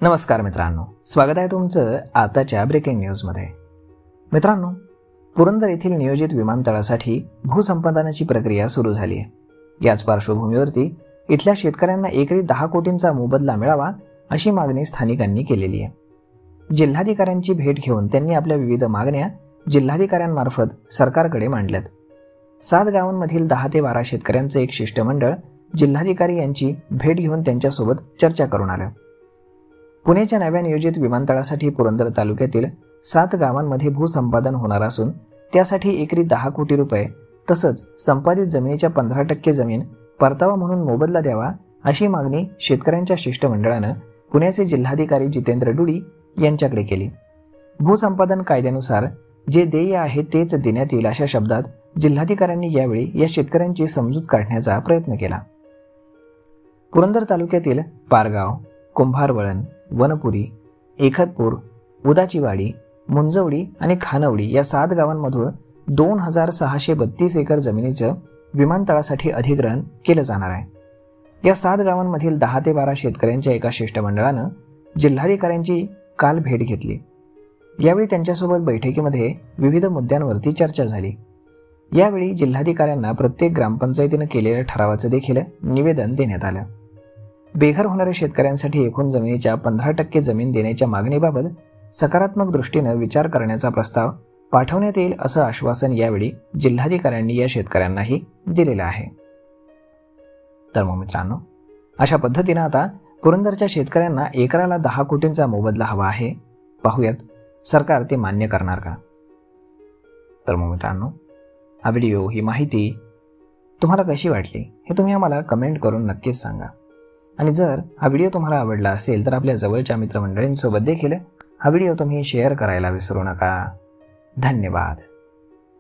नमस्कार मित्रांनो, स्वागत आहे तुमचं आताच्या ब्रेकिंग न्यूजमध्ये। मित्रांनो, पुरंदर येथील नियोजित विमानतळासाठी भूसंपादनाची प्रक्रिया सुरू झाली आहे। याच पार्श्वभूमीवरती इथल्या शेतकऱ्यांना एकरी 10 कोटींचा मोबदला मिळावा अशी मागणी स्थानिकांनी केलेली आहे। जिल्हाधिकाऱ्यांची भेट घेऊन त्यांनी आपल्या विविध मागण्या जिल्हाधिकाऱ्यांमार्फत सरकारकडे मांडल्यात। 7 गावांमधील 10 ते 12 शेतकऱ्यांचे एक शिष्टमंडळ जिल्हाधिकारी यांची भेट घेऊन त्यांच्यासोबत चर्चा करून आलं। पुण्याच्या नव्या नियोजित विमानतळासाठी पुरंदर तालुक्यातील 7 गावांमध्ये भूसंपादन होणार असून त्यासाठी एकरी 10 कोटी रुपये तसंच संपादित जमिनीच्या 15% जमीन परतावा म्हणून मोबदला द्यावा अशी मागणी शेतकऱ्यांच्या शिष्टमंडळानं पुण्याचे जिल्हाधिकारी जितेंद्र डुडी यांच्याकडे केली। भूसंपादन कायद्यानुसार जे देय आहे तेच देण्यात येईल अशा शब्दात जिल्हाधिकाऱ्यांनी यावेळी या शेतकऱ्यांची समजूत काढण्याचा प्रयत्न केला। पुरंदर तालुक्यातील पारगाव, कुंभारवळण, वनपुरी, एकतपूर, उदाचीवाडी, मुंजवडी आणि खानवडी या 7 गावांमधून 2632 एकर जमिनीचं विमानतळासाठी अधिग्रहण केलं जाणार आहे। या 7 गावांमधील 10 ते 12 शेतकऱ्यांच्या एका शिष्टमंडळानं जिल्हाधिकाऱ्यांची काल भेट घेतली। यावेळी त्यांच्यासोबत बैठकीमध्ये विविध मुद्द्यांवरती चर्चा झाली। यावेळी जिल्हाधिकाऱ्यांना प्रत्येक ग्रामपंचायतीनं केलेल्या ठरावाचं देखील निवेदन देण्यात आलं। बेघर होणाऱ्या शेतकऱ्यांसाठी एकूण जमिनीच्या 15% जमीन देण्याच्या मागणीबाबत सकारात्मक दृष्टीनं विचार करण्याचा प्रस्ताव पाठवण्यात येईल असं आश्वासन यावेळी जिल्हाधिकाऱ्यांनी या शेतकऱ्यांनाही दिलेलं आहे। तर मग मित्रांनो, अशा पद्धतीनं आता पुरंदरच्या शेतकऱ्यांना एकराला 10 कोटींचा मोबदला हवा आहे। पाहूयात सरकार ते मान्य करणार का। तर मग मित्रांनो, हा व्हिडिओ, ही माहिती तुम्हाला कशी वाटली हे तुम्ही आम्हाला कमेंट करून नक्कीच सांगा। आणि जर हा व्हिडिओ तुम्हाला आवडला असेल तर आपल्या जवळच्या मित्रमंडळींसोबत देखील हा व्हिडिओ तुम्ही शेअर करायला विसरू नका। धन्यवाद।